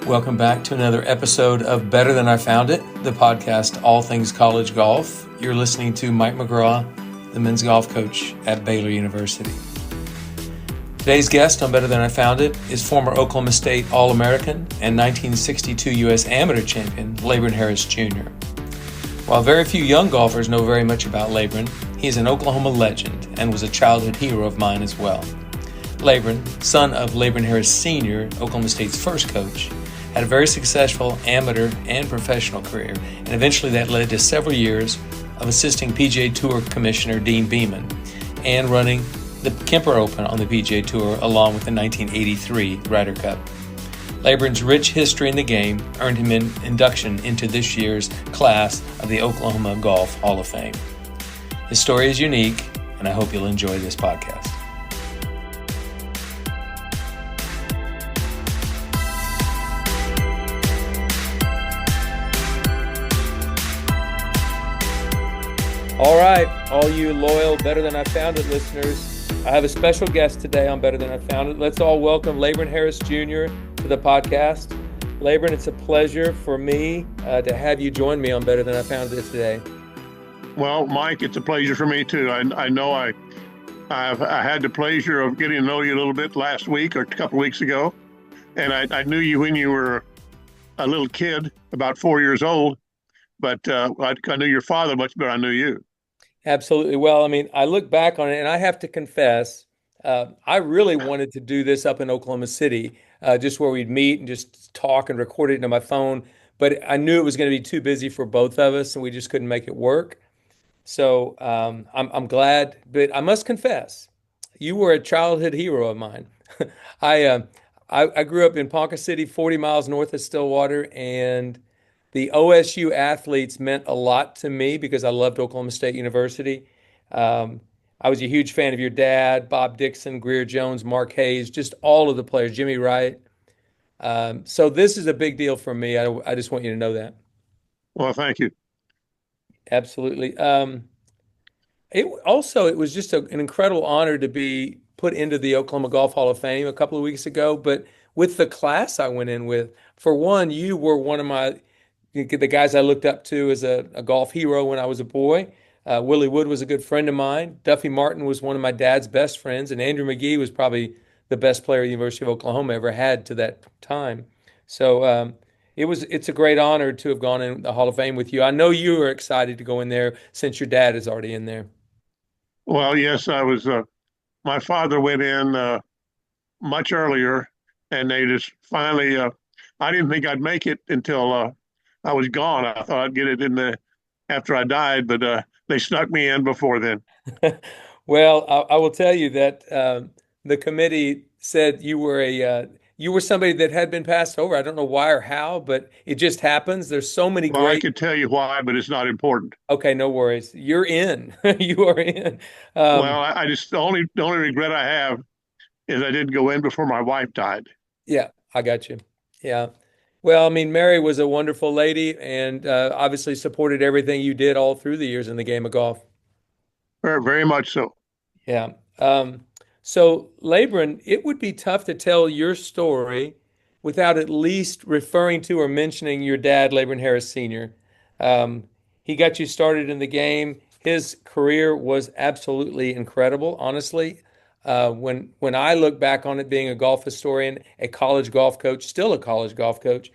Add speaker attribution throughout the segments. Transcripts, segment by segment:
Speaker 1: Welcome back to another episode of Better Than I Found It, the podcast all things college golf. You're listening to Mike McGraw, the men's golf coach at Baylor University. Today's guest on Better Than I Found It is former Oklahoma State All-American and 1962 U.S. Amateur Champion Labron Harris Jr. While very few young golfers know very much about Labron, he is an Oklahoma legend and was a childhood hero of mine as well. Labron, son of Labron Harris Sr., Oklahoma State's first coach, had a very successful amateur and professional career, and eventually that led to several years of assisting PGA Tour Commissioner Dean Beeman and running the Kemper Open on the PGA Tour along with the 1983 Ryder Cup. Labron's rich history in the game earned him an induction into this year's class of the Oklahoma Golf Hall of Fame. His story is unique, and I hope you'll enjoy this podcast. All right, all you loyal Better Than I Found It listeners, I have a special guest today on Better Than I Found It. Let's all welcome Labron Harris Jr. to the podcast. Labron, it's a pleasure for me to have you join me on Better Than I Found It today.
Speaker 2: Well, Mike, it's a pleasure for me too. I know I had the pleasure of getting to know you a little bit last week or a couple of weeks ago, and I knew you when you were a little kid, about 4 years old, but I knew your father much better than I knew you.
Speaker 1: Absolutely. Well, I mean, I look back on it, and I have to confess, I really wanted to do this up in Oklahoma City, just where we'd meet and just talk and record it into my phone. But I knew it was going to be too busy for both of us, and we just couldn't make it work. So I'm glad. But I must confess, you were a childhood hero of mine. I grew up in Ponca City, 40 miles north of Stillwater, and the OSU athletes meant a lot to me because I loved Oklahoma State University. I was a huge fan of your dad, Bob Dixon, Greer Jones, Mark Hayes, just all of the players, Jimmy Wright. So this is a big deal for me. I just want you to know that.
Speaker 2: Well, thank you.
Speaker 1: Absolutely. It was just an incredible honor to be put into the Oklahoma Golf Hall of Fame a couple of weeks ago. But with the class I went in with, for one, you were one of the guys I looked up to as a golf hero when I was a boy. Willie Wood was a good friend of mine. Duffy Martin was one of my dad's best friends, and Andrew McGee was probably the best player the University of Oklahoma ever had to that time. So it's a great honor to have gone in the Hall of Fame with you. I know you are excited to go in there since your dad is already in there.
Speaker 2: Well, yes, I was. My father went in much earlier, and they just finally. I didn't think I'd make it until I was gone. I thought I'd get it in after I died, but they snuck me in before then.
Speaker 1: Well, I will tell you that the committee said you were somebody that had been passed over. I don't know why or how, but it just happens. There's so many
Speaker 2: Well, I could tell you why, but it's not important.
Speaker 1: Okay, no worries. You're in. You are in.
Speaker 2: Well, I just the only regret I have is I didn't go in before my wife died.
Speaker 1: Yeah, I got you. Yeah. Well, I mean, Mary was a wonderful lady and obviously supported everything you did all through the years in the game of golf.
Speaker 2: Very, very much so.
Speaker 1: Yeah. So, Labron, it would be tough to tell your story without at least referring to or mentioning your dad, Labron Harris Sr. He got you started in the game. His career was absolutely incredible, honestly. When I look back on it, being a golf historian, a college golf coach, still a college golf coach,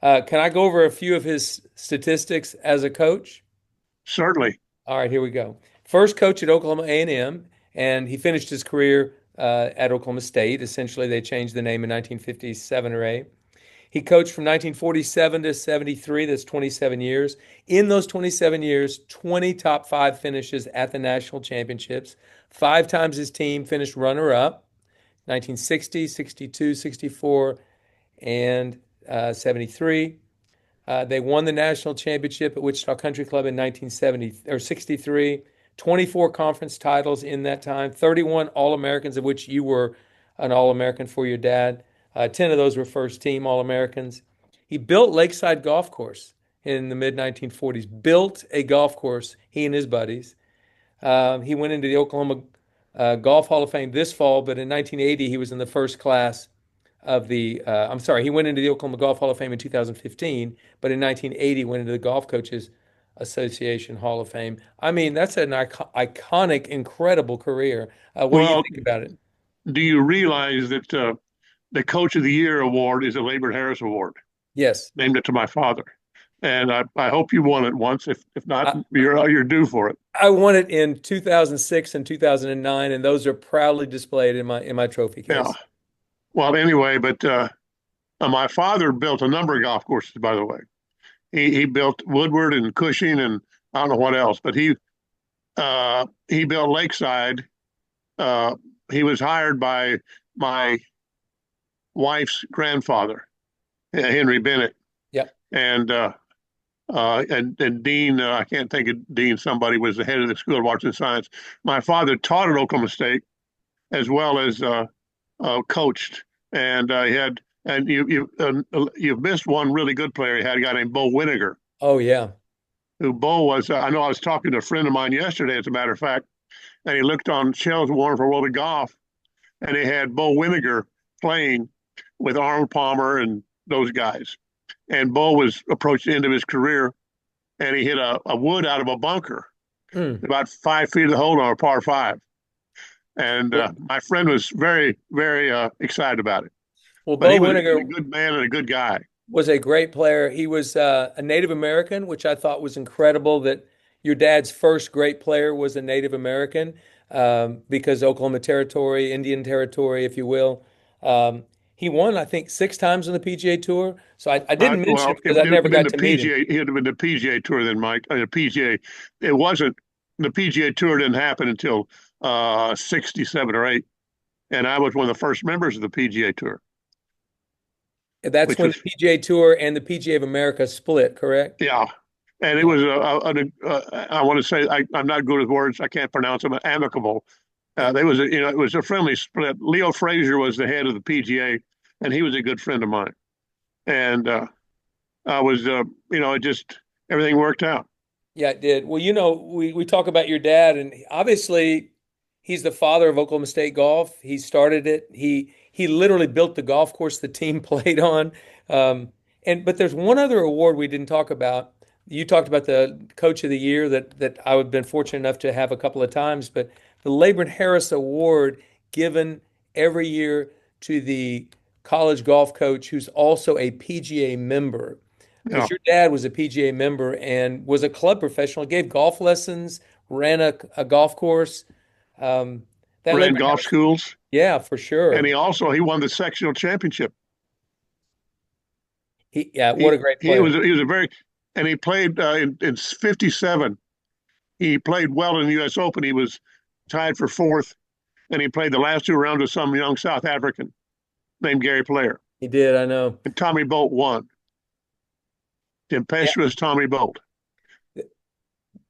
Speaker 1: can I go over a few of his statistics as a coach?
Speaker 2: Certainly.
Speaker 1: All right, here we go. First coach at Oklahoma A&M, and he finished his career at Oklahoma State. Essentially, they changed the name in 1957 or 8. He coached from 1947 to 73. That's 27 years. In those 27 years, 20 top 5 finishes at the national championships. 5 times his team finished runner-up, 1960, 62, 64, and 73. They won the national championship at Wichita Country Club in 1963. 24 conference titles in that time, 31 All-Americans, of which you were an All-American for your dad. 10 of those were first-team All-Americans. He built Lakeside Golf Course in the mid-1940s, built a golf course, he and his buddies. He went into the Oklahoma Golf Hall of Fame this fall, but in 1980, he was in the first class of the, I'm sorry, he went into the Oklahoma Golf Hall of Fame in 2015, but in 1980 went into the Golf Coaches Association Hall of Fame. I mean, that's an iconic, incredible career. What do you
Speaker 2: Well,
Speaker 1: think about it?
Speaker 2: do you realize that the Coach of the Year award is a Labron Harris Award,
Speaker 1: Yes.
Speaker 2: named it to my father, and I hope you won it once. If not,
Speaker 1: I,
Speaker 2: you're due for it.
Speaker 1: I won it in 2006 and 2009, and those are proudly displayed in my trophy
Speaker 2: Yeah.
Speaker 1: case.
Speaker 2: Well, anyway, but my father built a number of golf courses. By the way, he built Woodward and Cushing and I don't know what else, but he built Lakeside. Uh, he was hired by my wife's grandfather, Henry Bennett,
Speaker 1: Yep.
Speaker 2: and and Dean. I can't think of Dean. Somebody was the head of the School of Arts and Science. My father taught at Oklahoma State as well as coached, and he had. And you've missed one really good player. He had a guy named Bo Winnegar,
Speaker 1: Oh yeah.
Speaker 2: who Bo was. I know I was talking to a friend of mine yesterday, as a matter of fact, and he looked on Shell's Warren for World of Golf, and he had Bo Winnegar playing with Arnold Palmer and those guys. And Bo was approaching the end of his career, and he hit a wood out of a bunker
Speaker 1: Mm.
Speaker 2: about 5 feet of the hole on a par five. And
Speaker 1: Well,
Speaker 2: my friend was very, very excited about it.
Speaker 1: well,
Speaker 2: But
Speaker 1: Bo
Speaker 2: he was a
Speaker 1: Winnegar
Speaker 2: good man and a good guy.
Speaker 1: was a great player. He was a Native American, which I thought was incredible that your dad's first great player was a Native American, because Oklahoma Territory, Indian Territory, if you will. He won, I think, 6 times on the PGA Tour. So I didn't mention
Speaker 2: Well,
Speaker 1: it
Speaker 2: it
Speaker 1: because I
Speaker 2: would
Speaker 1: never
Speaker 2: have been
Speaker 1: got
Speaker 2: the
Speaker 1: to meet him.
Speaker 2: PGA. He would have been the PGA Tour then, Mike. The PGA. It wasn't the PGA Tour didn't happen until 67 or 8, and I was one of the first members of the PGA Tour,
Speaker 1: That's
Speaker 2: which
Speaker 1: when
Speaker 2: was
Speaker 1: the PGA Tour and the PGA of America split, correct?
Speaker 2: yeah. And it
Speaker 1: Yeah.
Speaker 2: was I want to say I'm not good with words. I can't pronounce them. Amicable. There was it was a friendly split. Leo Frazier was the head of the PGA, and he was a good friend of mine. And I was it just everything worked out.
Speaker 1: Yeah, it did. Well, we talk about your dad, and obviously he's the father of Oklahoma State golf. He started it. He literally built the golf course the team played on. Um, but there's one other award we didn't talk about. You talked about the Coach of the Year that I've been fortunate enough to have a couple of times, but the Labron Harris Award given every year to the college golf coach who's also a PGA member
Speaker 2: Yeah.
Speaker 1: because your dad was a PGA member and was a club professional, gave golf lessons, ran a golf course. Um, that
Speaker 2: Ran
Speaker 1: Labor
Speaker 2: golf
Speaker 1: Harris,
Speaker 2: schools,
Speaker 1: yeah, for
Speaker 2: and
Speaker 1: sure.
Speaker 2: he won the sectional championship.
Speaker 1: Yeah, what a great player.
Speaker 2: He was a very and he played in '57. He played well in the U.S. Open. He was tied for fourth, and he played the last two rounds with some young South African named Gary Player.
Speaker 1: He did, I know.
Speaker 2: And Tommy Bolt won.
Speaker 1: Yeah,
Speaker 2: Tempestuous Tommy Bolt.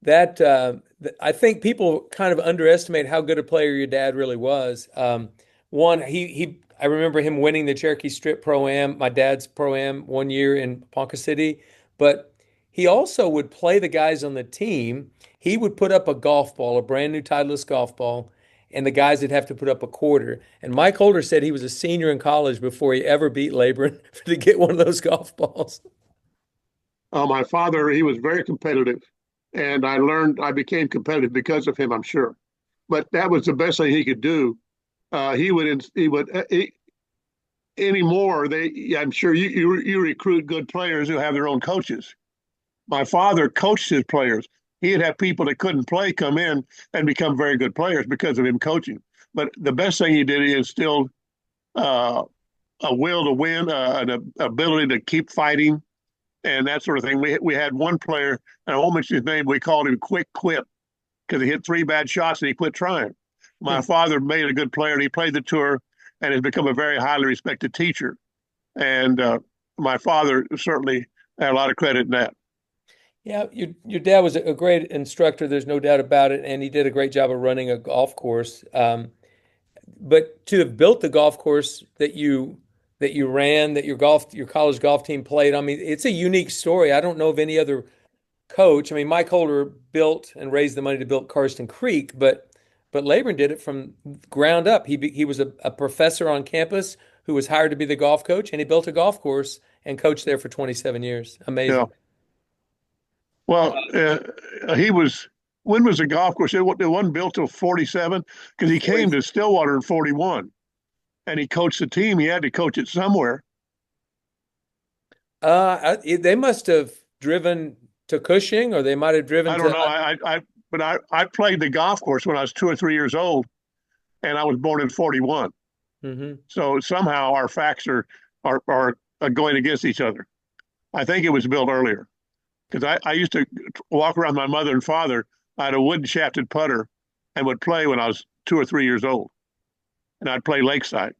Speaker 1: I think people kind of underestimate how good a player your dad really was. One, I remember him winning the Cherokee Strip Pro-Am, my dad's Pro-Am one year in Ponca City, but he also would play the guys on the team. He would put up a golf ball, a brand new Titleist golf ball, and the guys would have to put up a quarter. And Mike Holder said he was a senior in college before he ever beat Labron to get one of those golf balls.
Speaker 2: My father, he was very competitive, and I became competitive because of him, I'm sure. But that was the best thing he could do. He would anymore. I'm sure you recruit good players who have their own coaches. My father coached his players. He'd have people that couldn't play come in and become very good players because of him coaching. But the best thing he did, he instilled uh, a will to win, an ability to keep fighting, and that sort of thing. We had one player, and I won't mention his name. We called him Quick Quit because he hit 3 bad shots and he quit trying. My
Speaker 1: Hmm.
Speaker 2: father made a good player, and he played the tour, and has become a very highly respected teacher. And my father certainly had a lot of credit in that.
Speaker 1: Yeah, your dad was a great instructor. There's no doubt about it, and he did a great job of running a golf course. But to have built the golf course that you ran, that your college golf team played, I mean, it's a unique story. I don't know of any other coach. I mean, Mike Holder built and raised the money to build Karsten Creek, but Labron did it from ground up. He was a professor on campus who was hired to be the golf coach, and he built a golf course and coached there for 27 years.
Speaker 2: Yeah.
Speaker 1: Amazing.
Speaker 2: Well, he was. When was the golf course? It wasn't built till 47 because he
Speaker 1: 40,
Speaker 2: came to Stillwater in 41, and he coached the team. He had to coach it somewhere.
Speaker 1: they must have driven to Cushing, or they might have driven
Speaker 2: I don't
Speaker 1: to.
Speaker 2: know. I played the golf course when I was 2 or 3 years old, and I was born in 41.
Speaker 1: Mhm.
Speaker 2: So somehow our facts are going against each other. I think it was built earlier because I used to walk around my mother and father. I had a wooden shafted putter and would play when I was 2 or 3 years old, and I'd play Lakeside.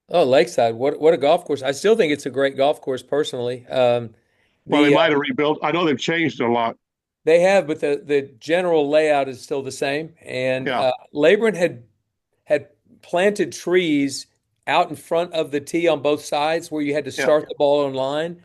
Speaker 1: Oh, Lakeside. What a golf course. I still think it's a great golf course personally.
Speaker 2: Well, they
Speaker 1: The
Speaker 2: might have rebuilt. I know they've changed a lot.
Speaker 1: They have, but the general layout is still the same. And
Speaker 2: Yeah,
Speaker 1: Labron had planted trees out in front of the tee on both sides where you had to
Speaker 2: yeah.
Speaker 1: start the ball on line.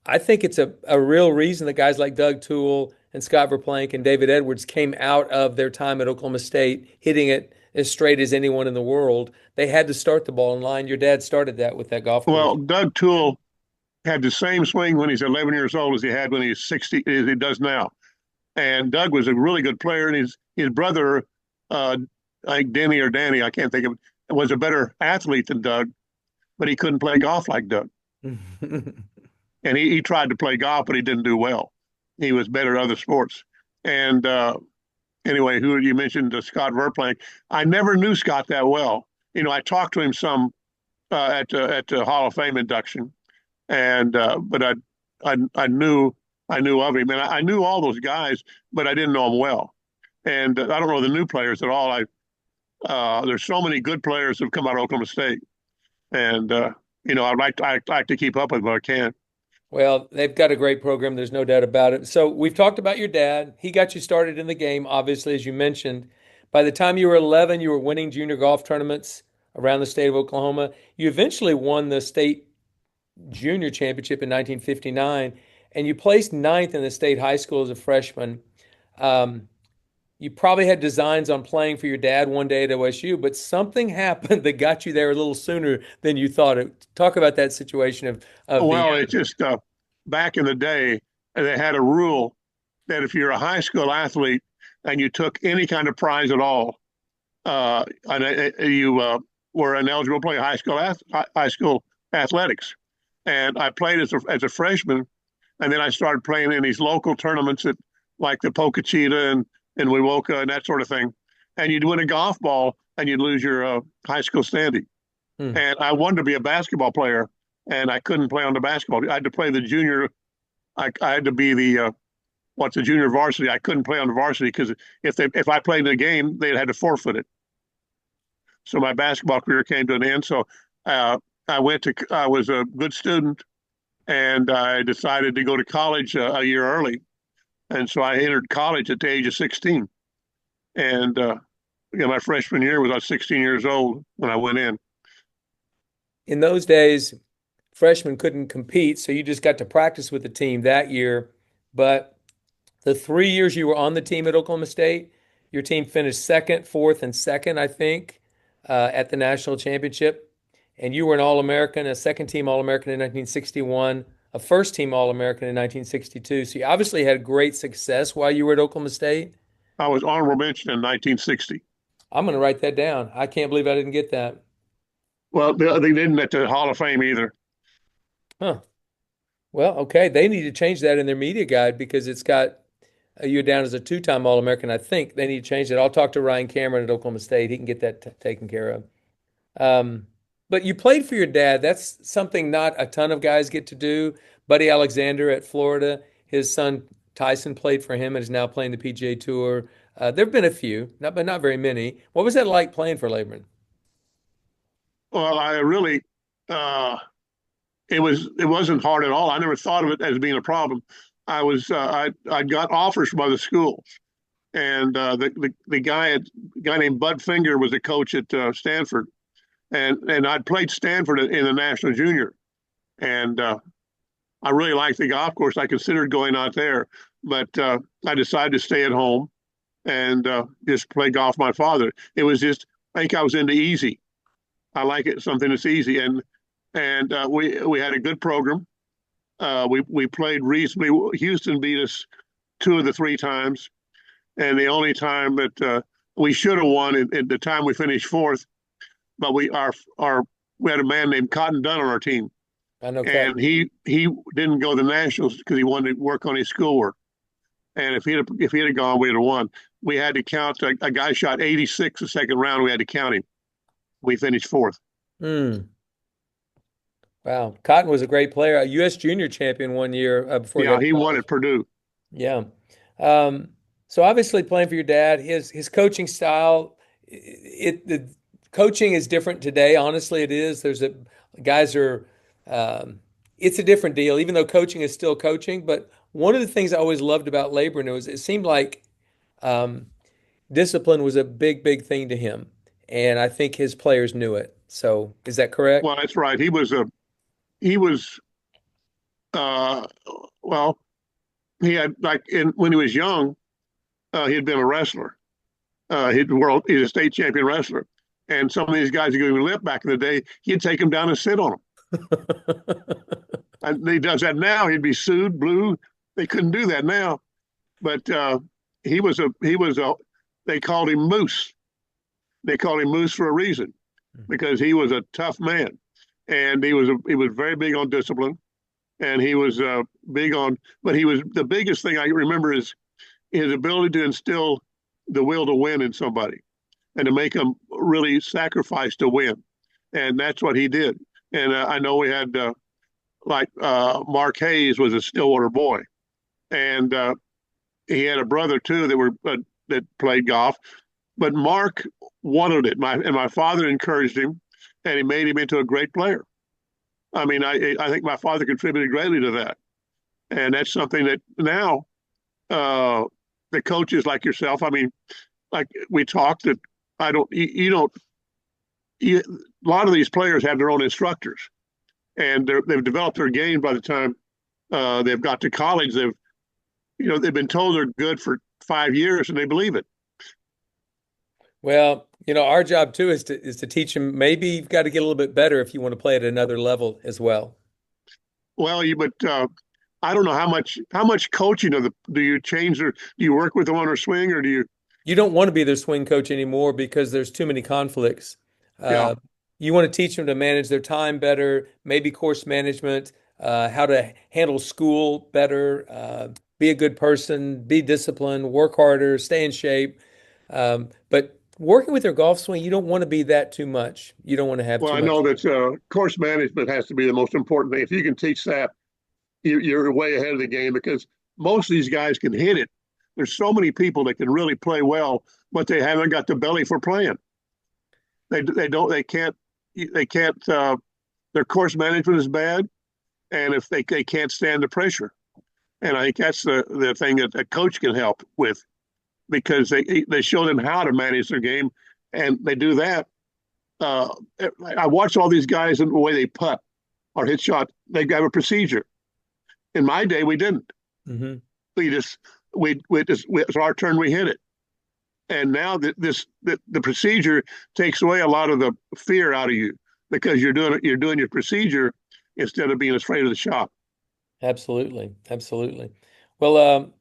Speaker 1: I think it's a real reason that guys like Doug Toole and Scott Verplank and David Edwards came out of their time at Oklahoma State hitting it as straight as anyone in the world. They had to start the ball in line. Your dad started that with that golf course.
Speaker 2: Well, Doug Toole had the same swing when he's 11 years old as he had when he's 60, as he does now. And Doug was a really good player, and his brother, like Denny or Danny, I can't think of it, was a better athlete than Doug, but he couldn't play golf like Doug. And he tried to play golf, but he didn't do well. He was better at other sports. And anyway, who you mentioned, Scott Verplank. I never knew Scott that well. I talked to him some at the Hall of Fame induction, and but I knew of him, and I knew all those guys, but I didn't know them well. And I don't know the new players at all. There's so many good players who've come out of Oklahoma State, and I'd like to keep up with what I can.
Speaker 1: Well, they've got a great program. There's no doubt about it. So we've talked about your dad. He got you started in the game, obviously, as you mentioned. By the time you were 11, you were winning junior golf tournaments around the state of Oklahoma. You eventually won the state junior championship in 1959, and you placed ninth in the state high school as a freshman. You probably had designs on playing for your dad one day at OSU, but something happened that got you there a little sooner than you thought. Talk about that situation of
Speaker 2: Well, it's just back in the day, they had a rule that if you're a high school athlete and you took any kind of prize at all, and you were ineligible to play high school athletics. And I played as a freshman, and then I started playing in these local tournaments at like the Pocachita and Wewoka and that sort of thing. And you'd win a golf ball and you'd lose your high school standing. And I wanted to be a basketball player, and I couldn't play on the basketball. I had to play the junior. I had to be the junior varsity. I couldn't play on the varsity because if I played in the game, they'd had to forfeit it. So my basketball career came to an end. So I was a good student, and I decided to go to college a year early. And so I entered college at the age of 16. And my freshman year was I was 16 years old when I went in.
Speaker 1: In those days, freshmen couldn't compete, so you just got to practice with the team that year. But the 3 years you were on the team at Oklahoma State, your team finished second, fourth, and second, I think, at the national championship. And you were an All-American, a second-team All-American in 1961, a first-team All-American in 1962. So you obviously had great success while you were at Oklahoma State.
Speaker 2: I was honorable mention in 1960.
Speaker 1: I'm going to write that down. I can't believe I didn't get that.
Speaker 2: Well, they didn't at the Hall of Fame either.
Speaker 1: Huh. Well, okay. They need to change that in their media guide because it's got you down as a two-time All-American. I think they need to change it. I'll talk to Ryan Cameron at Oklahoma State. He can get that taken care of. But you played for your dad. That's something not a ton of guys get to do. Buddy Alexander at Florida, his son Tyson played for him and is now playing the PGA Tour. There have been a few, but not very many. What was that like playing for Labron?
Speaker 2: Well, I really, it wasn't hard at all. I never thought of it as being a problem. I got offers from other schools, and the guy named Bud Finger was a coach at Stanford, and I'd played Stanford in the National Junior, and I really liked the golf course. I considered going out there, but I decided to stay at home and just play golf with my father. It was just, I think I was into easy. I like it, something that's easy. And we had a good program. We played reasonably. Houston beat us two of the three times, and the only time that we should have won at the time we finished fourth, but we had a man named Cotton Dunn on our team,
Speaker 1: I know
Speaker 2: and
Speaker 1: Cotton.
Speaker 2: he didn't go to the nationals because he wanted to work on his schoolwork. And if he had gone, we'd have won. We had to count a guy shot 86 the second round. We had to count him. We finished fourth.
Speaker 1: Hmm. Wow. Cotton was a great player, a U.S. junior champion one year before he
Speaker 2: Yeah,
Speaker 1: got to
Speaker 2: he won
Speaker 1: college.
Speaker 2: at Purdue.
Speaker 1: Yeah. Um, so obviously playing for your dad, his coaching style, the coaching is different today. Honestly, it is. Guys are, it's a different deal, even though coaching is still coaching. But one of the things I always loved about Labron was it seemed like um, discipline was a big, big thing to him. And I think his players knew it. So is that correct?
Speaker 2: Well, that's right. He was uh, well, he had when he was young, he had been a wrestler. He's a state champion wrestler. And some of these guys who gave him lip back in the day, he'd take them down and sit on them. And he does that now. He'd be sued, blue. They couldn't do that now. But he was a. They called him Moose. They called him Moose for a reason, because he was a tough man, and he was very big on discipline, and he was big on. But he was the biggest thing I remember is his ability to instill the will to win in somebody, and to make them really sacrifice to win, and that's what he did. And I know we had Mark Hayes was a Stillwater boy, and he had a brother too that played golf. But Mark wanted it. My father encouraged him, and he made him into a great player. I mean, I think my father contributed greatly to that, and that's something that now the coaches like yourself. I mean, like we talked that I don't. You don't. A lot of these players have their own instructors, and they've developed their game by the time they've got to college. They've been told they're good for 5 years, and they believe it.
Speaker 1: Well, our job too is to teach them. Maybe you've got to get a little bit better if you want to play at another level as well.
Speaker 2: Well, but I don't know how much coaching do you change, or do you work with them on their swing, or do you?
Speaker 1: You don't want to be their swing coach anymore because there's too many conflicts.
Speaker 2: Yeah.
Speaker 1: Uh, you want to teach them to manage their time better, maybe course management, how to handle school better, be a good person, be disciplined, work harder, stay in shape. But working with their golf swing, you don't want to be that too much. You don't want to have
Speaker 2: Well,
Speaker 1: too
Speaker 2: I
Speaker 1: much.
Speaker 2: know that course management has to be the most important thing. If you can teach that, you're way ahead of the game, because most of these guys can hit it. There's so many people that can really play well, but they haven't got the belly for playing. They don't they can't their course management is bad, and if they can't stand the pressure. And I think that's the thing that a coach can help with, because they show them how to manage their game, and they do that. Uh, I watch all these guys and the way they putt or hit shot. They have a procedure. In my day, we didn't.
Speaker 1: Hmm.
Speaker 2: We just it's our turn. We hit it, and now the procedure takes away a lot of the fear out of you, because you're doing your procedure instead of being afraid of the shot.
Speaker 1: Absolutely. Absolutely. Well,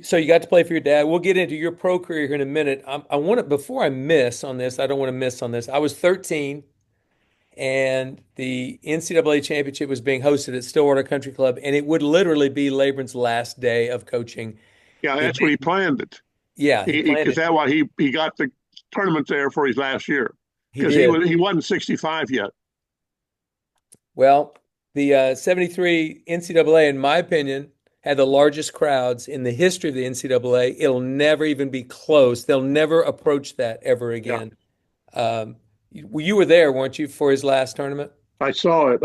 Speaker 1: so you got to play for your dad. We'll get into your pro career here in a minute. I want to, before I miss on this, I don't want to miss on this. I was 13 and the NCAA championship was being hosted at Stillwater Country Club, and it would literally be Labron's last day of coaching.
Speaker 2: Yeah,
Speaker 1: It,
Speaker 2: that's what he planned it.
Speaker 1: yeah, he planned
Speaker 2: Because
Speaker 1: it.
Speaker 2: that why he got the tournament there for his last year,
Speaker 1: He
Speaker 2: because
Speaker 1: did.
Speaker 2: he wasn't 65 yet.
Speaker 1: Well, the 73 NCAA, in my opinion, had the largest crowds in the history of the NCAA. It'll never even be close. They'll never approach that ever
Speaker 2: Yeah,
Speaker 1: again. You were there, weren't you, for his last tournament?
Speaker 2: I saw it.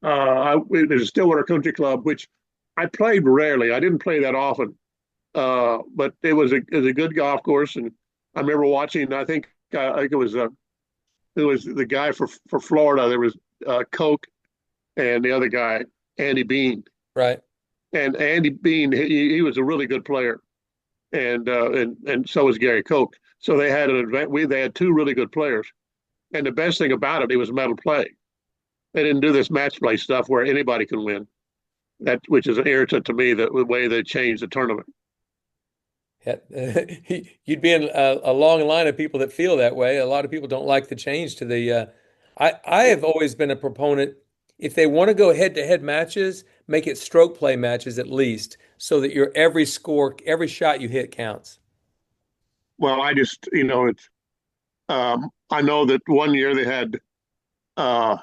Speaker 2: There's a Stillwater Country Club, which I played rarely. I didn't play that often, but it was a good golf course, and I remember watching. I think it was the guy for Florida. There was Koch and the other guy, Andy Bean.
Speaker 1: Right.
Speaker 2: And Andy Bean, he was a really good player, and so was Gary Koch. So they had an event. They had two really good players, And the best thing about it was medal play. They didn't do this match play stuff where anybody can win. That which is an irritant to me, the way they changed the tournament.
Speaker 1: Yeah, you'd be in a long line of people that feel that way. A lot of people don't like the change to the. I have always been a proponent. If they want to go head-to-head matches, make it stroke play matches at least, so that your every score, every shot you hit counts.
Speaker 2: Well, I just it's I know that one year they had uh,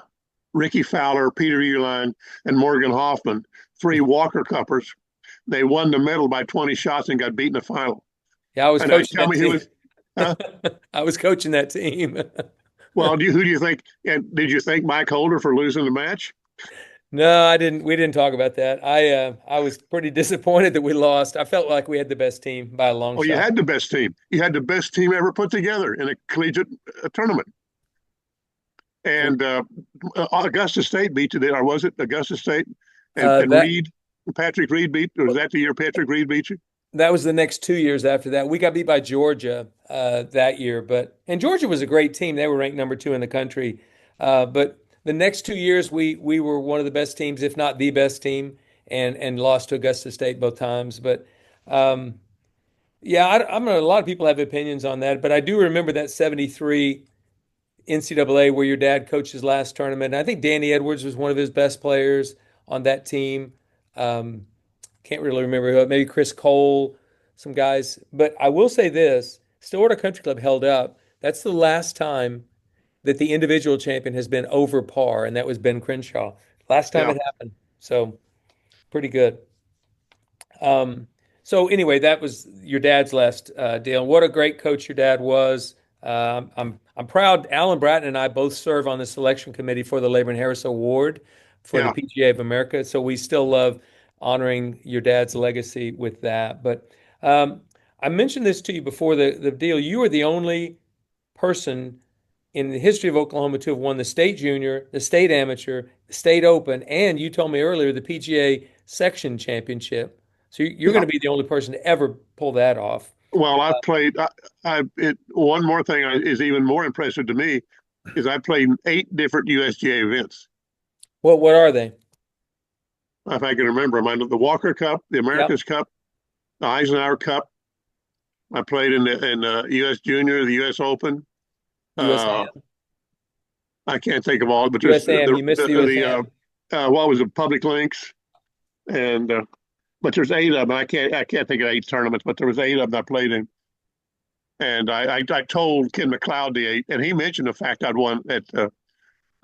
Speaker 2: Ricky Fowler, Peter Uihlein, and Morgan Hoffman, three Walker Cuppers. They won the medal by 20 shots and got beat in the final.
Speaker 1: Yeah, I was
Speaker 2: And I
Speaker 1: coaching
Speaker 2: tell
Speaker 1: that
Speaker 2: me who
Speaker 1: team.
Speaker 2: was. Huh?
Speaker 1: I was coaching that team.
Speaker 2: Well, who do you think? And did you thank Mike Holder for losing the match?
Speaker 1: No, I didn't. We didn't talk about that. I was pretty disappointed that we lost. I felt like we had the best team by a long
Speaker 2: Well, you
Speaker 1: shot.
Speaker 2: had the best team. You had the best team ever put together in a collegiate tournament. And Augusta State beat you there, or was it Augusta State? And
Speaker 1: That
Speaker 2: Reed, Patrick Reed beat. Was that the year Patrick Reed beat you?
Speaker 1: that was the next 2 years after that. We got beat by Georgia that year, and Georgia was a great team. They were ranked number 2 in the country. But the next 2 years, we were one of the best teams, if not the best team, and lost to Augusta State both times. But yeah, I'm a lot of people have opinions on that, but I do remember that '73 NCAA where your dad coached his last tournament. And I think Danny Edwards was one of his best players on that team. Um, can't really remember who, maybe Chris Cole, some guys. But I will say this, Stillwater Country Club held up. That's the last time that the individual champion has been over par, and that was Ben Crenshaw. Last time
Speaker 2: Yeah.
Speaker 1: it happened. So pretty good. Um, so anyway, that was your dad's last deal. What a great coach your dad was. I'm proud. Alan Bratton and I both serve on the selection committee for the Labron Harris Award for the
Speaker 2: Yeah.
Speaker 1: PGA of America. So we still love honoring your dad's legacy with that. But I mentioned this to you before the deal. You are the only person in the history of Oklahoma to have won the state junior, the state amateur, the state open, and you told me earlier the PGA section championship. So you're going
Speaker 2: Yeah.
Speaker 1: to be the only person to ever pull that off.
Speaker 2: Well, I've played. One more thing is even more impressive to me is I played in 8 different USGA events.
Speaker 1: What are they?
Speaker 2: If I can remember them, I know the Walker Cup, the
Speaker 1: Yep.
Speaker 2: America's Cup, the Eisenhower Cup. I played in the U.S. Junior, the U.S. Open. Uh,
Speaker 1: USAM.
Speaker 2: I can't think of all, but there's
Speaker 1: USAM. You missed the USAM.
Speaker 2: what was it, Public Links, and but there's 8 of them. I can't think of 8 tournaments, but there was 8 of them I played in. And I told Ken McLeod the 8, and he mentioned the fact I'd won at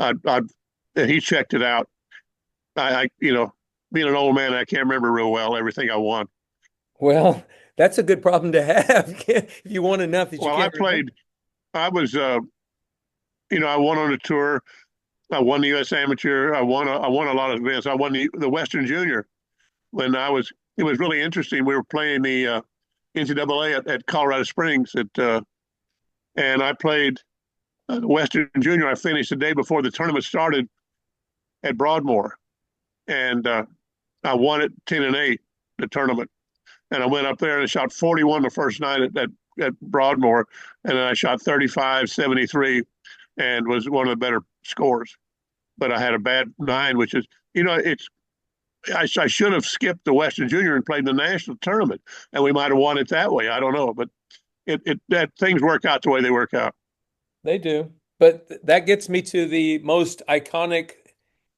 Speaker 2: and he checked it out. Being an old man, I can't remember real well everything I won.
Speaker 1: Well, that's a good problem to have. If you won enough that you
Speaker 2: Well, I
Speaker 1: can't remember.
Speaker 2: played. I was I won on the tour. I won the U.S. Amateur. I won a lot of events. I won the Western Junior when I was. It was really interesting. We were playing the NCAA at Colorado Springs and I played the Western Junior. I finished the day before the tournament started at Broadmoor, and I won it 10-8 the tournament. And I went up there and I shot 41 the first night at Broadmoor, and then I shot 35, 73, and was one of the better scores. But I had a bad 9, which is I should have skipped the Western Junior and played the national tournament, and we might have won it that way. I don't know, but that things work out the way they work out.
Speaker 1: They do. But that gets me to the most iconic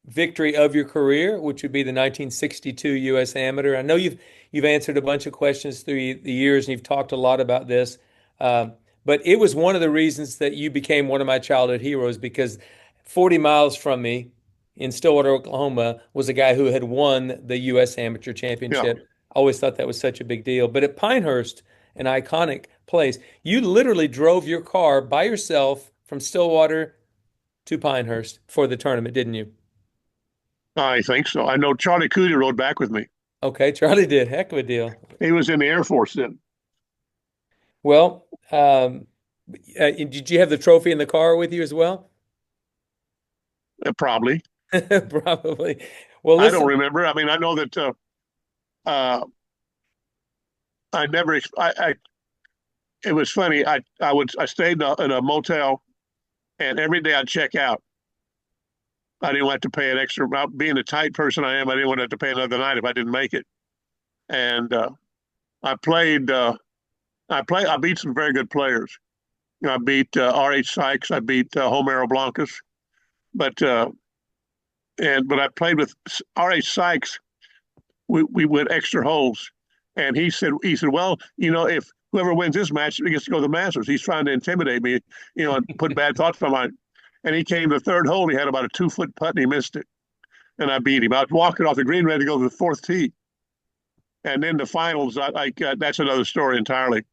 Speaker 1: victory of your career, which would be the 1962 U.S. Amateur. I know you've answered a bunch of questions through the years, and you've talked a lot about this. But it was one of the reasons that you became one of my childhood heroes because 40 miles from me in Stillwater, Oklahoma, was a guy who had won the U.S. Amateur
Speaker 2: Yeah.
Speaker 1: Championship. I always thought that was such a big deal. But at Pinehurst, an iconic place, you literally drove your car by yourself from Stillwater to Pinehurst for the tournament, didn't you?
Speaker 2: I think so. I know Charlie Cootie rode back with me.
Speaker 1: Okay, Charlie did. Heck of a deal.
Speaker 2: He was in the Air Force then.
Speaker 1: Well, did you have the trophy in the car with you as well?
Speaker 2: Probably.
Speaker 1: Probably. Well,
Speaker 2: I don't
Speaker 1: listen,
Speaker 2: remember. I mean, I know that I never. It was funny. I stayed in a motel and every day I'd check out. I didn't want to pay an extra. About being the tight person I am, I didn't want to have to pay another night if I didn't make it. And I played. I beat some very good players. I beat R.H. Sykes. I beat Homero Blancas. But but I played with R.H. Sykes. We went extra holes, and he said, well, if whoever wins this match gets to go to the Masters. He's trying to intimidate me, and put bad thoughts in my mind. And he came to the third hole. He had about a 2-foot putt, and he missed it. And I beat him. I was walking off the green, ready to go to the fourth tee. And then the finals, that's another story entirely.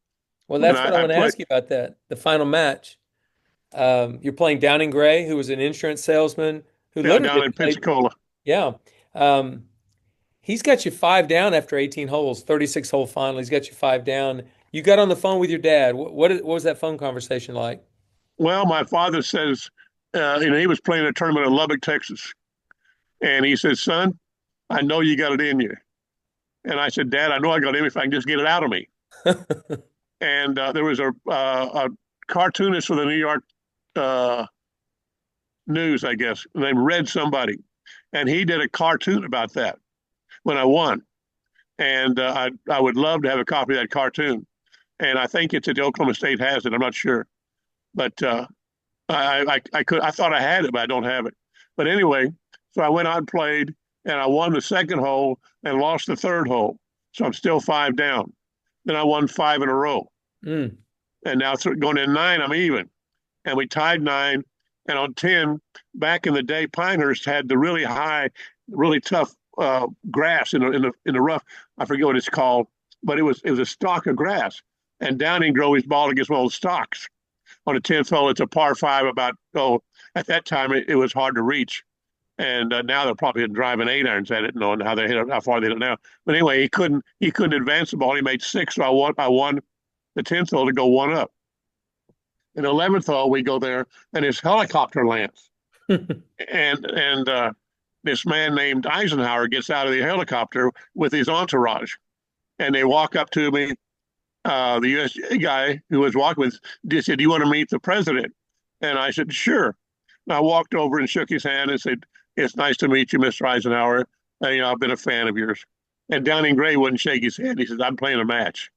Speaker 1: Well,
Speaker 2: When
Speaker 1: that's what I want to ask you about that. The final match. You're playing Downing Gray, who was an insurance salesman who
Speaker 2: yeah,
Speaker 1: literally
Speaker 2: down in
Speaker 1: played.
Speaker 2: Pensacola.
Speaker 1: Yeah. Um, he's got you 5 down after 18 holes, 36-hole final. He's got you 5 down. You got on the phone with your dad. What was that phone conversation like?
Speaker 2: Well, my father says, he was playing a tournament in Lubbock, Texas. And he said, son, I know you got it in you. And I said, Dad, I know I got it in me if I can just get it out of me. And there was a cartoonist for the New York News, I guess, named Red somebody. And he did a cartoon about that when I won. And I would love to have a copy of that cartoon. And I think it's at the Oklahoma State has it. I'm not sure. But I thought I had it, but I don't have it. But anyway, so I went out and played, and I won the second hole and lost the third hole. So I'm still 5 down. Then I won 5 in a row.
Speaker 1: Mm.
Speaker 2: And now going in 9, I'm even. And we tied 9. And on 10, back in the day, Pinehurst had the really high, really tough grass in the rough. I forget what it's called, but it was a stalk of grass. And Downing drove his ball against one of those stalks. On the 10th hole, it's a par 5. At that time it was hard to reach. And now they're probably driving 8-irons at it, knowing how they hit it, how far they hit it now. But anyway, he couldn't advance the ball. He made 6, so I won the 10th hole to go 1 up. In the 11th hole, we go there, and his helicopter lands, and this man named Eisenhower gets out of the helicopter with his entourage, and they walk up to me. The USGA guy who was walking with said, "Do you want to meet the president?" And I said, "Sure." And I walked over and shook his hand and said, "It's nice to meet you, Mr. Eisenhower. I've been a fan of yours." And Downing Gray wouldn't shake his hand. He said, "I'm playing a match."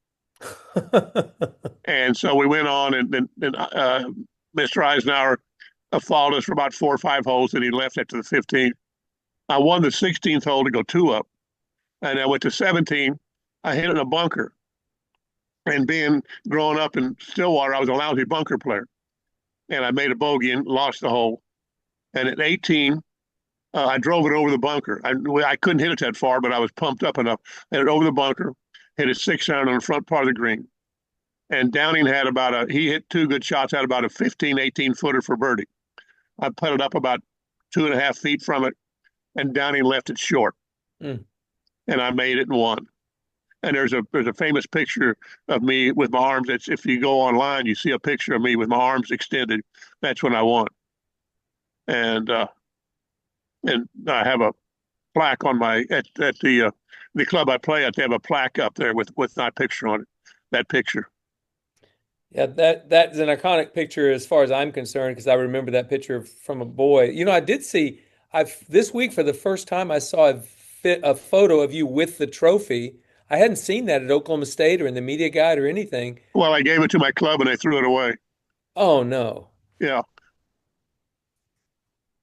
Speaker 2: And so we went on, and then Mr. Eisenhower followed us for about 4 or 5 holes, and he left after the 15th. I won the 16th hole to go 2 up, and I went to 17. I hit it in a bunker. And growing up in Stillwater, I was a lousy bunker player. And I made a bogey and lost the hole. And at 18, I drove it over the bunker. I couldn't hit it that far, but I was pumped up enough. Hit it over the bunker, hit a 6-iron on the front part of the green. And Downing he hit 2 good shots, had about a 15, 18-footer for birdie. I put it up about 2.5 feet from it, and Downing left it short. Mm. And I made it and won. And there's a famous picture of me with my arms. If you go online, you see a picture of me with my arms extended. That's when I won. And I have a plaque on at the club I play at. They have a plaque up there with my picture on it. That picture.
Speaker 1: Yeah, that's an iconic picture as far as I'm concerned, because I remember that picture from a boy. I did see this week for the first time I saw a photo of you with the trophy. I hadn't seen that at Oklahoma State or in the media guide or anything.
Speaker 2: Well, I gave it to my club and they threw it away.
Speaker 1: Oh, no.
Speaker 2: Yeah.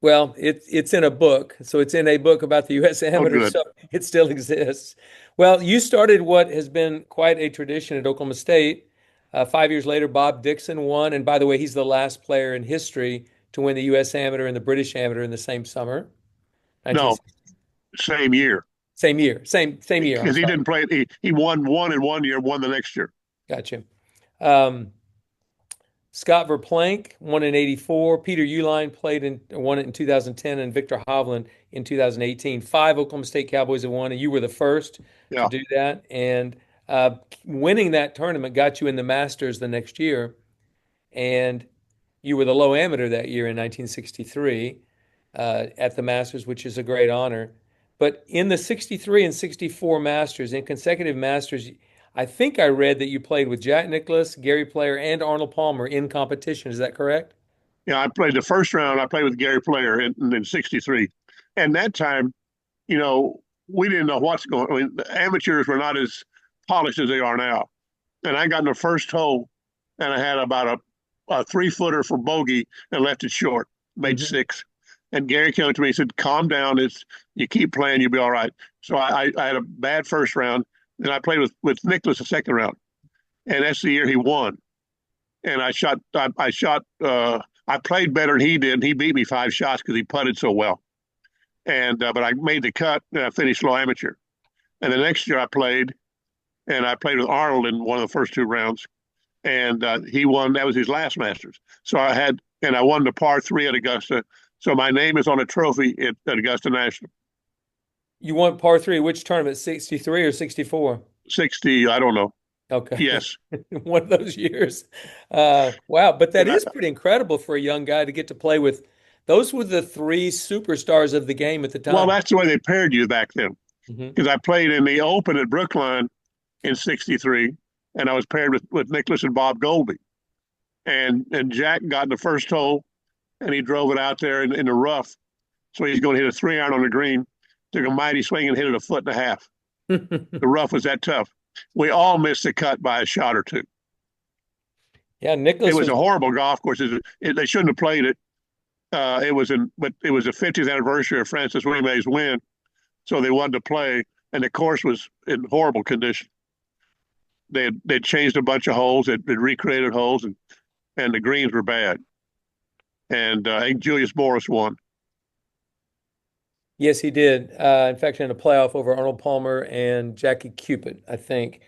Speaker 1: Well, it's in a book. So it's in a book about the U.S. Amateur, so it still exists. Well, you started what has been quite a tradition at Oklahoma State. 5 years later, Bob Dixon won. And by the way, he's the last player in history to win the U.S. Amateur and the British Amateur in the same summer.
Speaker 2: No, same year.
Speaker 1: Same year. Same year.
Speaker 2: Because he didn't play. He won one in 1 year, won the next year.
Speaker 1: Gotcha. Scott Verplank won in '84. Peter Uihlein won it in 2010, and Victor Hovland in 2018. 5 Oklahoma State Cowboys have won, and you were the first to do that. And winning that tournament got you in the Masters the next year, and you were the low amateur that year in 1963 at the Masters, which is a great honor. But in the 63 and 64 Masters, in consecutive Masters, I think I read that you played with Jack Nicklaus, Gary Player, and Arnold Palmer in competition. Is that correct?
Speaker 2: I played the first round. I played with Gary Player in '63, and that time, we didn't know what's going. I mean, the amateurs were not as polished as they are now. And I got in the first hole, and I had about a 3-footer for bogey and left it short, made 6. And Gary came to me and said, "Calm down. You keep playing, you'll be all right." So I had a bad first round. Then I played with Nicklaus the second round, and that's the year he won. And I played better than he did. And he beat me 5 shots because he putted so well. And but I made the cut, and I finished low amateur. And the next year I played, and I played with Arnold in one of the first 2 rounds, and he won. That was his last Masters. So I won the par 3 at Augusta. So my name is on a trophy at Augusta National.
Speaker 1: You won par 3, which tournament, 63 or 64?
Speaker 2: 60, I don't know.
Speaker 1: Okay.
Speaker 2: Yes.
Speaker 1: One of those years. Wow. But that is pretty incredible for a young guy to get to play with. Those were the 3 superstars of the game at the time.
Speaker 2: Well, that's the way they paired you back then. Because I played in the Open at Brookline in '63, and I was paired with Nicklaus and Bob Goldie. And Jack got in the first hole, and he drove it out there in the rough. So he's going to hit a 3-iron on the green, took a mighty swing and hit it 1.5 feet. The rough was that tough. We all missed the cut by a shot or 2.
Speaker 1: Yeah, Nicklaus.
Speaker 2: It was a horrible golf course. They shouldn't have played it. It was the 50th anniversary of Francis Ouimet's win, so they wanted to play, and the course was in horrible condition. They'd changed a bunch of holes, they'd recreated holes, and the greens were bad. And I think Julius Morris won.
Speaker 1: Yes, he did. In fact, in a playoff over Arnold Palmer and Jackie Cupid, I think.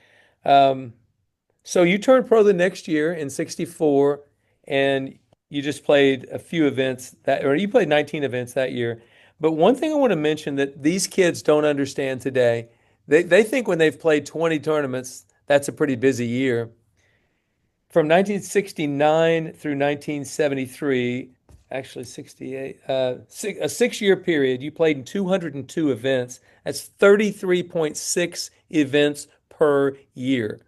Speaker 1: So you turned pro the next year in '64, and you just played a few events or you played 19 events that year. But one thing I want to mention that these kids don't understand today, they think when they've played 20 tournaments, that's a pretty busy year. From 1969 through 1973, actually 68, a 6-year period, you played in 202 events. That's 33.6 events per year.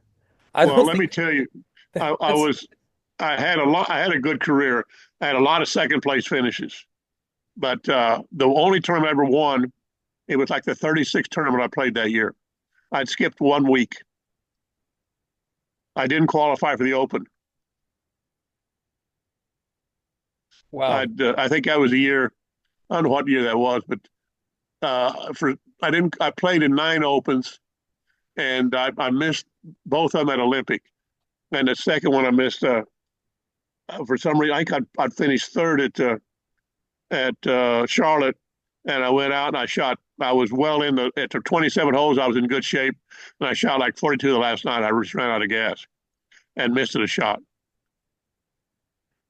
Speaker 2: Let me tell you, I had a good career. I had a lot of second place finishes, but the only tournament I ever won, it was like the 36th tournament I played that year. I'd skipped 1 week. I didn't qualify for the Open.
Speaker 1: Wow.
Speaker 2: I think that was a year. I don't know what year that was, but I played in 9 Opens, and I missed both of them at Olympic. And the second one I missed for some reason. I think I'd finished 3rd at Charlotte, and I went out and I shot. I was well in at the 27 holes. I was in good shape, and I shot like 42 the last night. I just ran out of gas and missed a shot.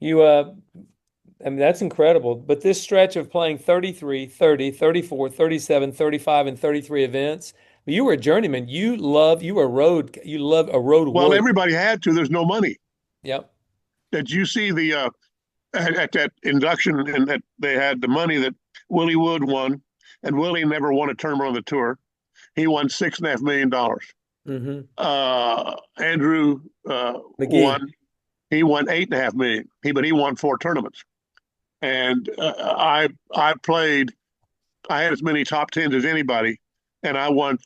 Speaker 1: I mean, that's incredible. But this stretch of playing 33, 30, 34, 37, 35, and 33 events, you were a journeyman. You love a road
Speaker 2: Well,
Speaker 1: warrior.
Speaker 2: everybody had to. There's no money.
Speaker 1: Yep.
Speaker 2: Did you see at that induction, and that they had the money that Willie Wood won, and Willie never won a tournament on the tour. He won $6.5 million. Andrew
Speaker 1: McGee
Speaker 2: won. He won $8.5 million. But he won 4 tournaments. And I played. I had as many top 10s as anybody, and I won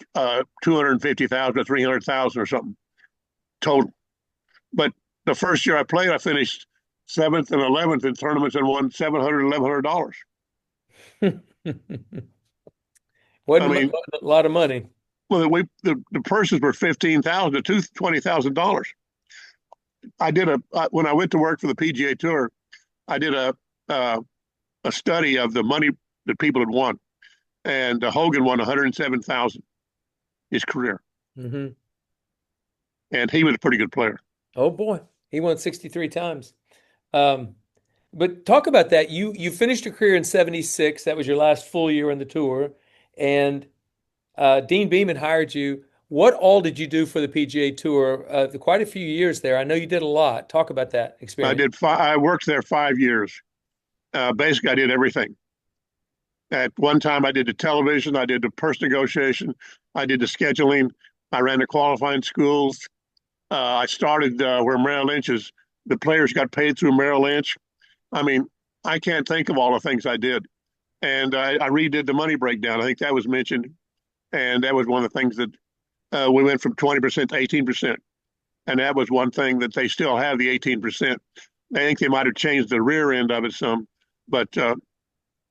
Speaker 2: 250,000 or 300,000 or something total. But the first year I played, I finished 7th and 11th in tournaments and won $700, $1,100.
Speaker 1: Wasn't a lot of money.
Speaker 2: Well, the purses were $15,000 to $20,000. I did when I went to work for the PGA Tour, I did a study of the money that people had won, and Hogan won $107,000 his career, and he was a pretty good player.
Speaker 1: Oh boy, he won 63 times. But talk about that. You finished your career in '76. That was your last full year on the tour, and Dean Beeman hired you. What all did you do for the PGA Tour? Quite a few years there. I know you did a lot. Talk about that experience.
Speaker 2: I worked there 5 years. Basically, I did everything. At one time, I did the television. I did the purse negotiation. I did the scheduling. I ran the qualifying schools. I started where Merrill Lynch is. The players got paid through Merrill Lynch. I mean, I can't think of all the things I did. And I redid the money breakdown. I think that was mentioned. And that was one of the things that we went from 20% to 18%. And that was one thing that they still have, the 18%. I think they might have changed the rear end of it some. But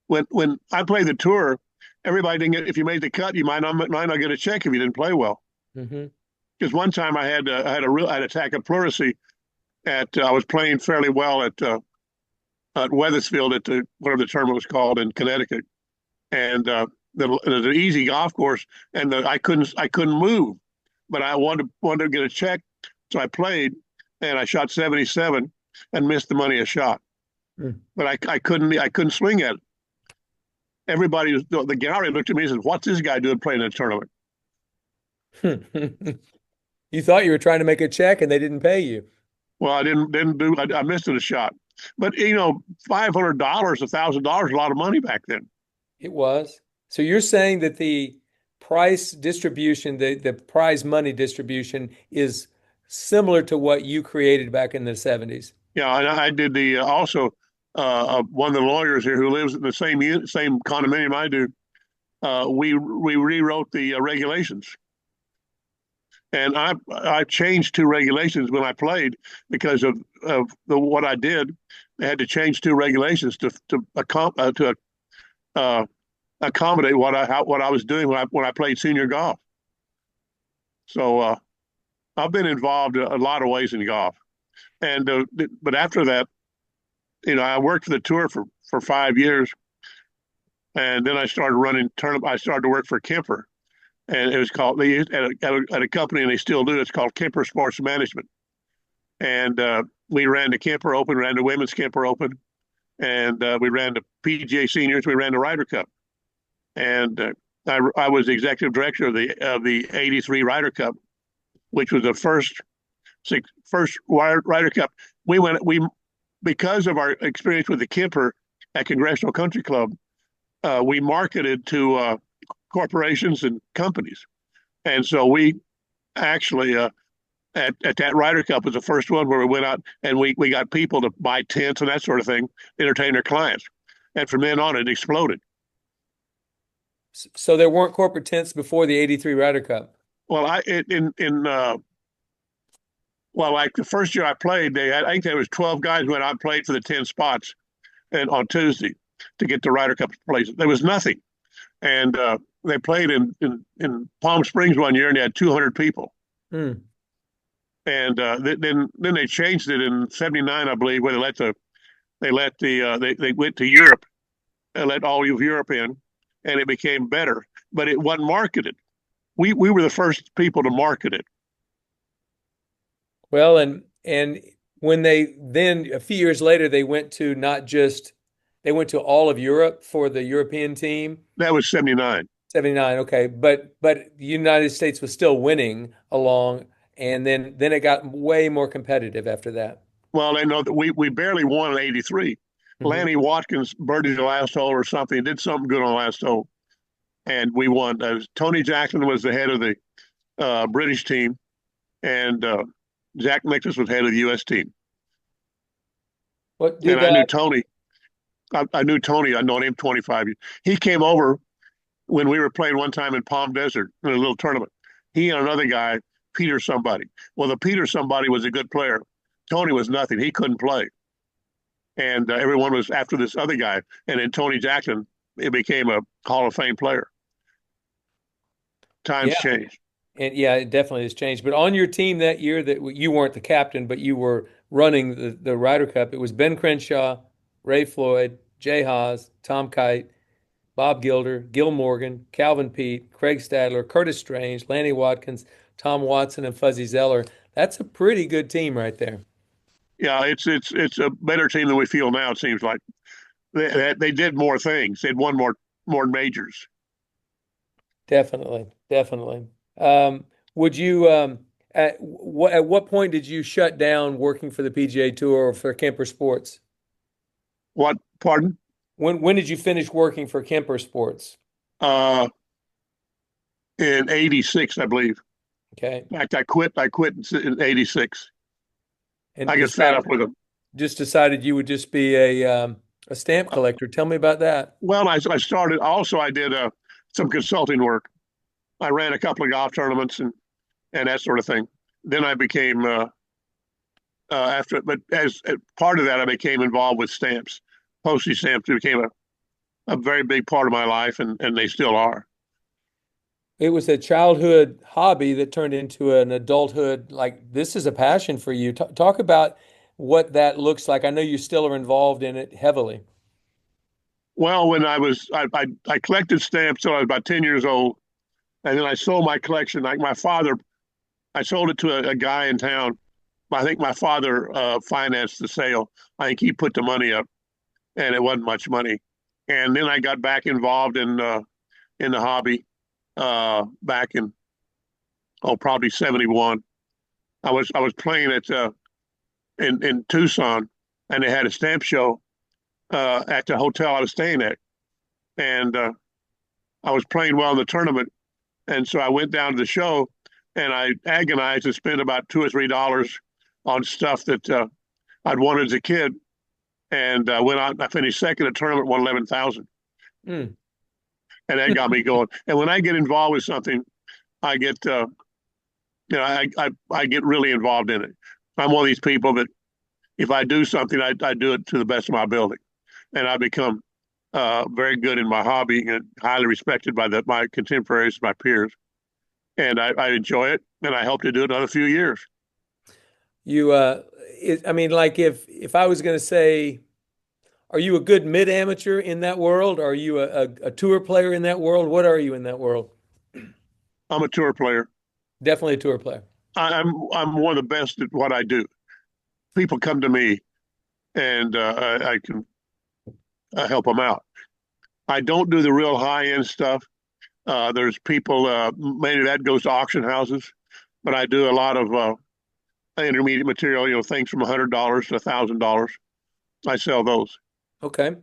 Speaker 2: when I played the tour, everybody didn't get, if you made the cut, you might not get a check if you didn't play well. Because one time I had a real attack of pleurisy I was playing fairly well at Weathersfield at whatever the tournament was called in Connecticut, and it was an easy golf course, and I couldn't move, but I wanted to get a check, so I played, and I shot 77 and missed the money a shot, but I couldn't swing at it. The gallery looked at me and said, "What's this guy doing playing in a tournament?"
Speaker 1: You thought you were trying to make a check, and they didn't pay you.
Speaker 2: Well, I missed it a shot. But, $500, $1,000, a lot of money back then.
Speaker 1: It was. So you're saying that the price distribution, the prize money distribution is similar to what you created back in the 70s?
Speaker 2: Yeah, and I did also one of the lawyers here who lives in the same condominium I do, we rewrote the regulations. And I changed 2 regulations when I played because of what I did. I had to change 2 regulations to accommodate what I was doing when I played senior golf. So I've been involved a lot of ways in golf, and but after that, I worked for the tour for 5 years, and then I started running tournament. I started to work for Kemper. And it was called at a company, and they still do. It's called Kemper Sports Management. And we ran the Kemper Open, ran the Women's Kemper Open, and we ran the PGA Seniors. We ran the Ryder Cup, and I was the executive director of the '83 Ryder Cup, which was the first Ryder Cup. Because of our experience with the Kemper at Congressional Country Club, we marketed to corporations and companies, and so we actually at that Ryder Cup was the first one where we went out and we got people to buy tents and that sort of thing, entertain their clients, and from then on it exploded.
Speaker 1: So there weren't corporate tents before the '83 Ryder Cup?
Speaker 2: Well, like the first year I played, I think there was 12 guys who went out and played for the 10 spots, and on Tuesday to get the Ryder Cup place. There was nothing, and they played in Palm Springs one year, and they had 200 people. And then they changed it in '79, I believe, where they went to Europe and let all of Europe in, and it became better. But it wasn't marketed. We were the first people to market it.
Speaker 1: Well, and when then a few years later they went to they went to all of Europe for the European team.
Speaker 2: That was '79. '79,
Speaker 1: okay, but the United States was still winning along, and then it got way more competitive after that.
Speaker 2: Well, I know that we barely won in '83. Lanny Watkins birdied the last hole or something, did something good on the last hole, and we won. Tony Jacklin was the head of the British team, and Jack Nicklaus was head of the U.S. team. I knew Tony. I knew Tony. I'd known him 25 years. He came over when we were playing one time in Palm Desert in a little tournament. He and another guy, Peter somebody. Well, the Peter somebody was a good player. Tony was nothing. He couldn't play. And everyone was after this other guy. And then Tony Jackson, it became a Hall of Fame player. Times changed.
Speaker 1: And yeah, it definitely has changed. But on your team that year, that you weren't the captain, but you were running the Ryder Cup, it was Ben Crenshaw, Ray Floyd, Jay Haas, Tom Kite, Bob Gilder, Gil Morgan, Calvin Peete, Craig Stadler, Curtis Strange, Lanny Watkins, Tom Watson, and Fuzzy Zeller. That's a pretty good team right there.
Speaker 2: Yeah, it's a better team than we feel now. It seems like they did more things. They'd won more majors.
Speaker 1: Definitely. Would you at what point did you shut down working for the PGA Tour or for Kemper Sports?
Speaker 2: What? Pardon?
Speaker 1: When did you finish working for Kemper Sports?
Speaker 2: In '86, I believe.
Speaker 1: Okay.
Speaker 2: In fact, I quit in '86.
Speaker 1: And
Speaker 2: I got fed up with them.
Speaker 1: Just decided you would just be a A stamp collector. Tell me about that.
Speaker 2: Well, I started also. I did some consulting work. I ran a couple of golf tournaments and that sort of thing. Then I became but as part of that, I became involved with stamps. Postage stamps became a very big part of my life, and they still are.
Speaker 1: It was a childhood hobby that turned into an adulthood. Like, this is a passion for you. Talk about what that looks like. I know you still are involved in it heavily.
Speaker 2: Well, when I collected stamps till I was about 10 years old, and then I sold my collection. Like my father, I sold it to a guy in town. I think my father financed the sale. I think he put the money up, and it wasn't much money. And then I got back involved in the hobby back in probably 71. I was playing at in Tucson, and they had a stamp show at the hotel I was staying at, and I was playing well in the tournament, and so I went down to the show, and I agonized and spent about $2 or $3 on stuff that I'd wanted as a kid, and went out. I finished second at the tournament, won 11,000, and that got me going. And when I get involved with something, I get I get really involved in it. I'm one of these people that if I do something, I do it to the best of my ability, and I become very good in my hobby and highly respected by my contemporaries, my peers, and I enjoy it, and I hope to do it another few years.
Speaker 1: You, I mean, like if I was going to say, are you a good mid-amateur in that world? Are you a tour player in that world? What are you in that world?
Speaker 2: I'm a tour player.
Speaker 1: Definitely a tour player.
Speaker 2: I'm one of the best at what I do. People come to me, and I can help them out. I don't do the real high-end stuff. There's people, maybe that goes to auction houses, but I do a lot of intermediate material, things from $100 to $1,000. I sell those.
Speaker 1: Okay.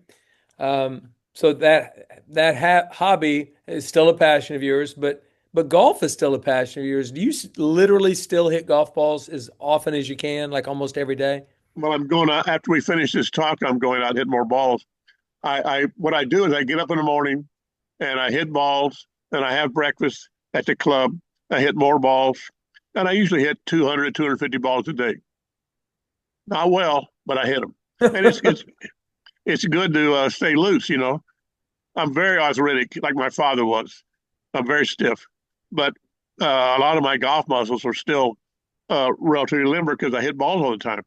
Speaker 1: So that hobby is still a passion of yours, but golf is still a passion of yours. Do you literally still hit golf balls as often as you can, like almost every day?
Speaker 2: Well, I'm going out after we finish this talk. I'm going out and hit more balls. What I do is I get up in the morning and I hit balls, and I have breakfast at the club. I hit more balls, and I usually hit 200, 250 balls a day. Not well, but I hit them, and it's good to stay loose. I'm very arthritic, like my father was. I'm very stiff, but a lot of my golf muscles are still relatively limber because I hit balls all the time.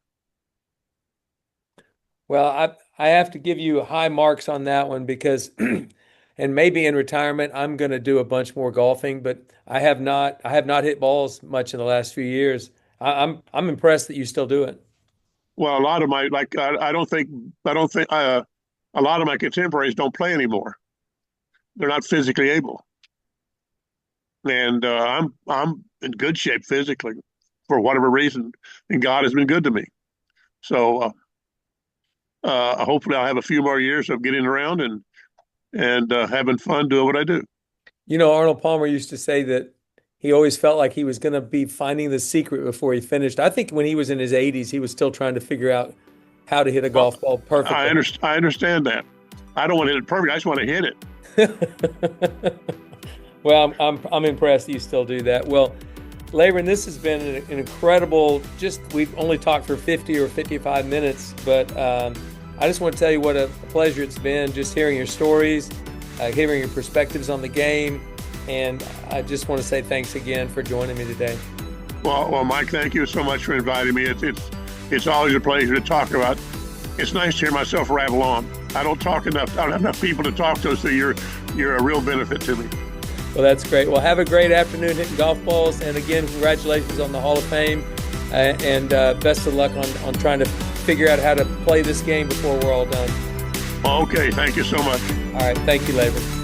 Speaker 1: Well, I have to give you high marks on that one because, and maybe in retirement I'm going to do a bunch more golfing, but I have not hit balls much in the last few years. I'm impressed that you still do it.
Speaker 2: Well, a lot of my I don't think a lot of my contemporaries don't play anymore. They're not physically able, and I'm in good shape physically for whatever reason, and God has been good to me. So hopefully I'll have a few more years of getting around and having fun doing what I do.
Speaker 1: Arnold Palmer used to say that he always felt like he was going to be finding the secret before he finished. I think when he was in his 80s, he was still trying to figure out how to hit a golf ball perfectly.
Speaker 2: I understand that. I don't want to hit it perfect. I just want to hit it.
Speaker 1: Well, I'm impressed that you still do that. Well, Labron, this has been an incredible, we've only talked for 50 or 55 minutes, but I just want to tell you what a pleasure it's been just hearing your stories, hearing your perspectives on the game, and I just want to say thanks again for joining me today.
Speaker 2: Well, Mike, thank you so much for inviting me. It's always a pleasure to talk about. It's nice to hear myself rattle on. I don't talk enough. I don't have enough people to talk to, so you're a real benefit to me.
Speaker 1: Well, that's great. Well, have a great afternoon hitting golf balls. And again, congratulations on the Hall of Fame. And best of luck on trying to figure out how to play this game before we're all done.
Speaker 2: Okay. Thank you so much.
Speaker 1: All right. Thank you, Labron.